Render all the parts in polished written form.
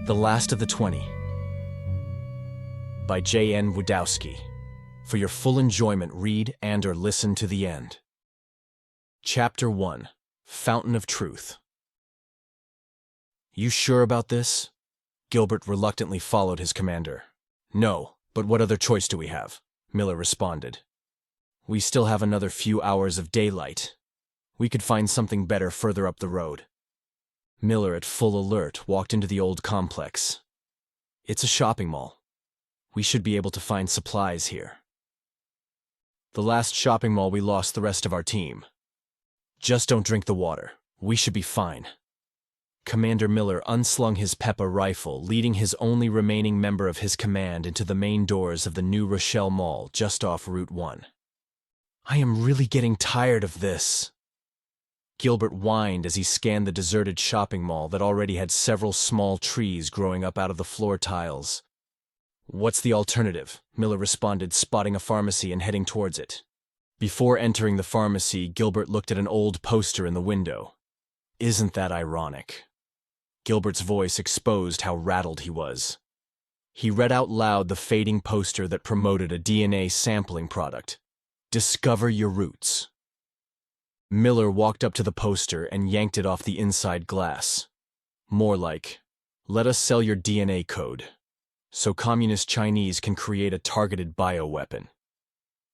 The Last of the 20 by J.N. Wdowski. For your full enjoyment, read and/or listen to the end. Chapter 1. Fountain of Truth. You sure about this? Gilbert reluctantly followed his commander. No, but what other choice do we have? Miller responded. We still have another few hours of daylight. We could find something better further up the road. Miller, at full alert, walked into the old complex. It's a shopping mall. We should be able to find supplies here. The last shopping mall we lost the rest of our team. Just don't drink the water. We should be fine. Commander Miller unslung his Peppa rifle, leading his only remaining member of his command into the main doors of the New Rochelle Mall just off Route 1. I am really getting tired of this. Gilbert whined as he scanned the deserted shopping mall that already had several small trees growing up out of the floor tiles. What's the alternative? Miller responded, spotting a pharmacy and heading towards it. Before entering the pharmacy, Gilbert looked at an old poster in the window. Isn't that ironic? Gilbert's voice exposed how rattled he was. He read out loud the fading poster that promoted a DNA sampling product. Discover your roots. Miller walked up to the poster and yanked it off the inside glass. More like, let us sell your DNA code, so Communist Chinese can create a targeted bioweapon.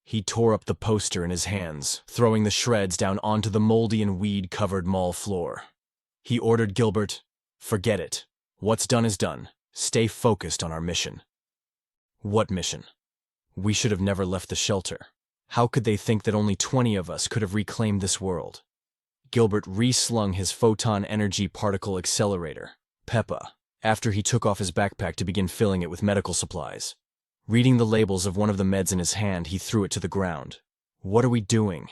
He tore up the poster in his hands, throwing the shreds down onto the moldy and weed-covered mall floor. He ordered Gilbert, forget it. What's done is done. Stay focused on our mission. What mission? We should have never left the shelter. How could they think that only 20 of us could have reclaimed this world? Gilbert reslung his photon energy particle accelerator, Peppa, after he took off his backpack to begin filling it with medical supplies. Reading the labels of one of the meds in his hand, he threw it to the ground. What are we doing?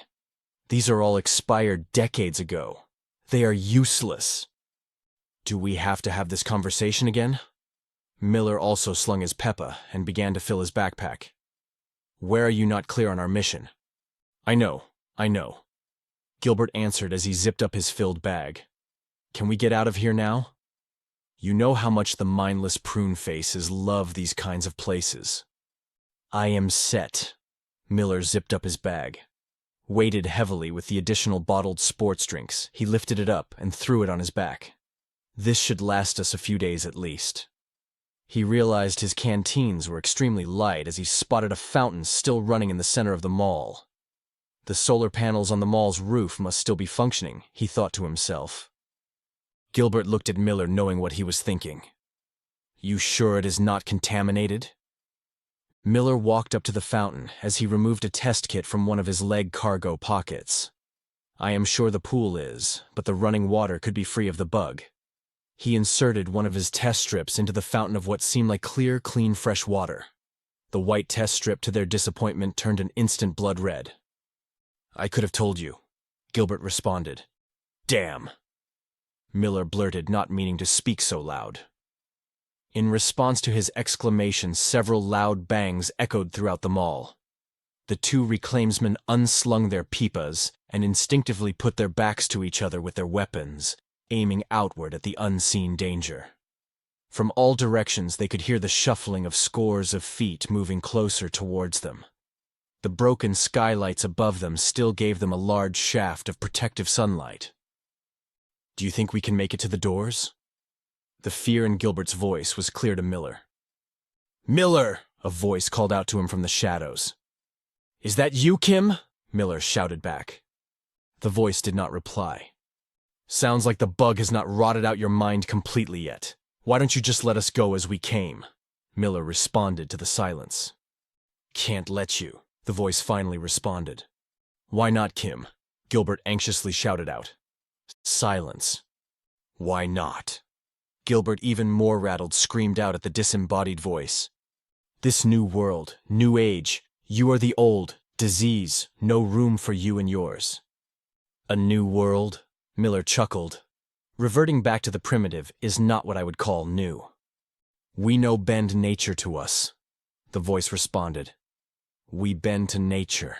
These are all expired decades ago. They are useless. Do we have to have this conversation again? Miller also slung his Peppa and began to fill his backpack. Where are you not clear on our mission? I know. Gilbert answered as he zipped up his filled bag. Can we get out of here now? You know how much the mindless prune faces love these kinds of places. I am set. Miller zipped up his bag. Weighted heavily with the additional bottled sports drinks, he lifted it up and threw it on his back. This should last us a few days at least. He realized his canteens were extremely light as he spotted a fountain still running in the center of the mall. The solar panels on the mall's roof must still be functioning, he thought to himself. Gilbert looked at Miller, knowing what he was thinking. You sure it is not contaminated? Miller walked up to the fountain as he removed a test kit from one of his leg cargo pockets. I am sure the pool is, but the running water could be free of the bug. He inserted one of his test strips into the fountain of what seemed like clear, clean, fresh water. The white test strip, to their disappointment, turned an instant blood red. I could have told you, Gilbert responded. Damn. Miller blurted, not meaning to speak so loud. In response to his exclamation, several loud bangs echoed throughout the mall. The two Reclaimsmen unslung their pipas and instinctively put their backs to each other with their weapons, aiming outward at the unseen danger. From all directions they could hear the shuffling of scores of feet moving closer towards them. The broken skylights above them still gave them a large shaft of protective sunlight. Do you think we can make it to the doors? The fear in Gilbert's voice was clear to Miller. Miller! A voice called out to him from the shadows. Is that you, Kim? Miller shouted back. The voice did not reply. Sounds like the bug has not rotted out your mind completely yet. Why don't you just let us go as we came? Miller responded to the silence. Can't let you, the voice finally responded. Why not, Kim? Gilbert anxiously shouted out. Silence. Why not? Gilbert, even more rattled, screamed out at the disembodied voice. This new world, new age, you are the old, disease, no room for you and yours. A new world? Miller chuckled. Reverting back to the primitive is not what I would call new. We no bend nature to us, the voice responded. We bend to nature.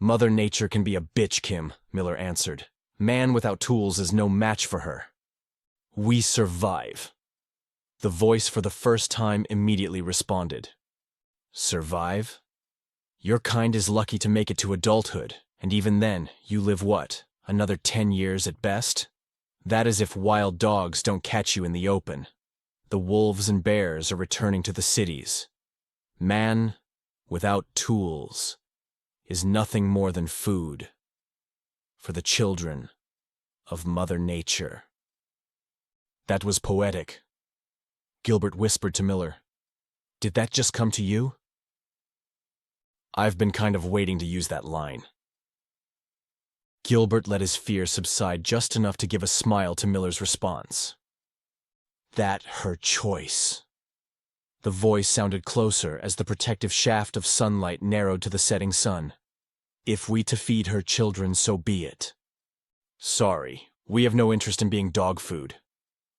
Mother Nature can be a bitch, Kim, Miller answered. Man without tools is no match for her. We survive. The voice for the first time immediately responded. Survive? Your kind is lucky to make it to adulthood, and even then, you live what, another 10 years at best? That is if wild dogs don't catch you in the open. The wolves and bears are returning to the cities. Man, without tools, is nothing more than food for the children of Mother Nature. That was poetic. Gilbert whispered to Miller. Did that just come to you? I've been kind of waiting to use that line. Gilbert let his fear subside just enough to give a smile to Miller's response. That her choice. The voice sounded closer as the protective shaft of sunlight narrowed to the setting sun. If we to feed her children, so be it. Sorry, we have no interest in being dog food.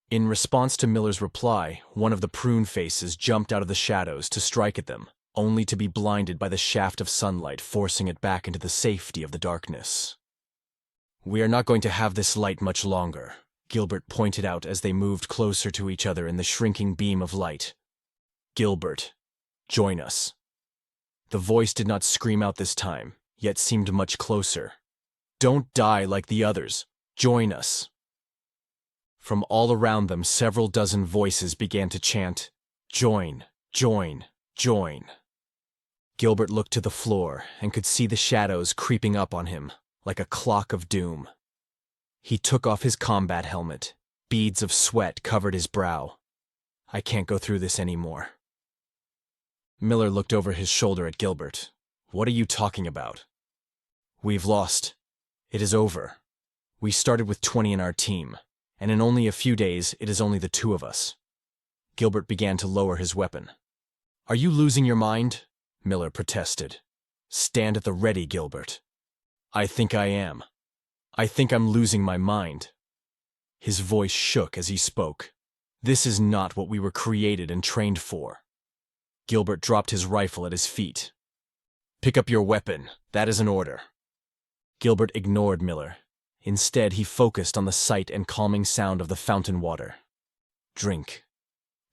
In response to Miller's reply, one of the prune faces jumped out of the shadows to strike at them, only to be blinded by the shaft of sunlight forcing it back into the safety of the darkness. We are not going to have this light much longer, Gilbert pointed out as they moved closer to each other in the shrinking beam of light. Gilbert, join us. The voice did not scream out this time, yet seemed much closer. Don't die like the others. Join us. From all around them, several dozen voices began to chant, Join, join, join. Gilbert looked to the floor and could see the shadows creeping up on him, like a clock of doom. He took off his combat helmet. Beads of sweat covered his brow. I can't go through this anymore. Miller looked over his shoulder at Gilbert. What are you talking about? We've lost. It is over. We started with 20 in our team, and in only a few days it is only the two of us. Gilbert began to lower his weapon. Are you losing your mind? Miller protested. Stand at the ready, Gilbert. I think I am. I think I'm losing my mind. His voice shook as he spoke. This is not what we were created and trained for. Gilbert dropped his rifle at his feet. Pick up your weapon. That is an order. Gilbert ignored Miller. Instead, he focused on the sight and calming sound of the fountain water. Drink.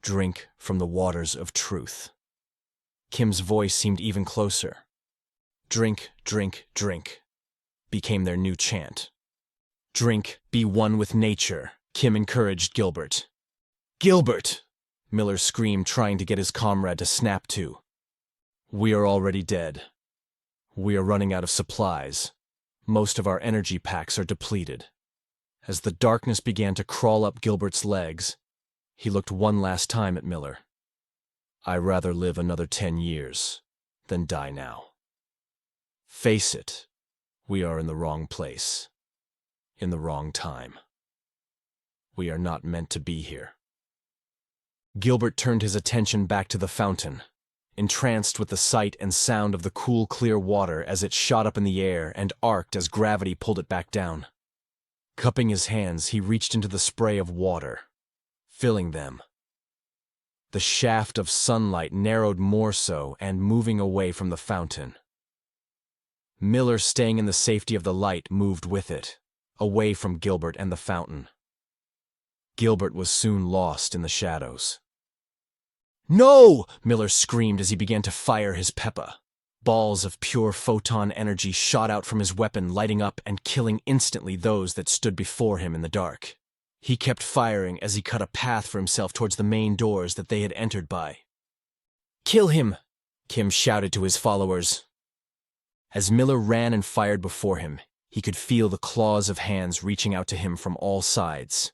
Drink from the waters of truth. Kim's voice seemed even closer. Drink, drink, drink, became their new chant. Drink, be one with nature, Kim encouraged Gilbert. Gilbert! Miller screamed, trying to get his comrade to snap to. We are already dead. We are running out of supplies. Most of our energy packs are depleted. As the darkness began to crawl up Gilbert's legs, he looked one last time at Miller. I'd rather live another 10 years than die now. Face it, we are in the wrong place, in the wrong time. We are not meant to be here. Gilbert turned his attention back to the fountain, entranced with the sight and sound of the cool, clear water as it shot up in the air and arced as gravity pulled it back down. Cupping his hands, he reached into the spray of water, filling them. The shaft of sunlight narrowed more so and moving away from the fountain. Miller, staying in the safety of the light, moved with it, away from Gilbert and the fountain. Gilbert was soon lost in the shadows. No! Miller screamed as he began to fire his Peppa. Balls of pure photon energy shot out from his weapon, lighting up and killing instantly those that stood before him in the dark. He kept firing as he cut a path for himself towards the main doors that they had entered by. Kill him! Kim shouted to his followers. As Miller ran and fired before him, he could feel the claws of hands reaching out to him from all sides.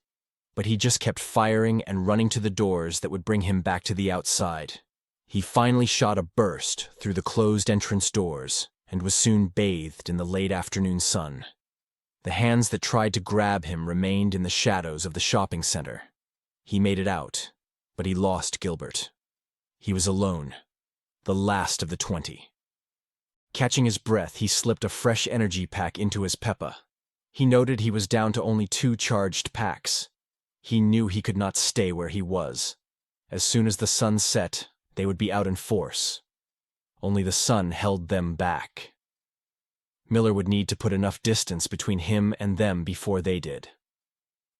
But he just kept firing and running to the doors that would bring him back to the outside. He finally shot a burst through the closed entrance doors and was soon bathed in the late afternoon sun. The hands that tried to grab him remained in the shadows of the shopping center. He made it out, but he lost Gilbert. He was alone, the last of the 20. Catching his breath, he slipped a fresh energy pack into his Peppa. He noted he was down to only 2 charged packs. He knew he could not stay where he was. As soon as the sun set, they would be out in force. Only the sun held them back. Miller would need to put enough distance between him and them before they did.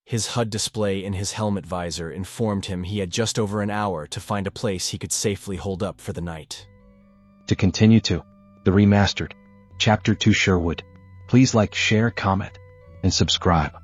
His HUD display in his helmet visor informed him he had just over an hour to find a place he could safely hold up for the night. To continue to the Remastered, Chapter 2 Sherwood, please like, share, comment, and subscribe.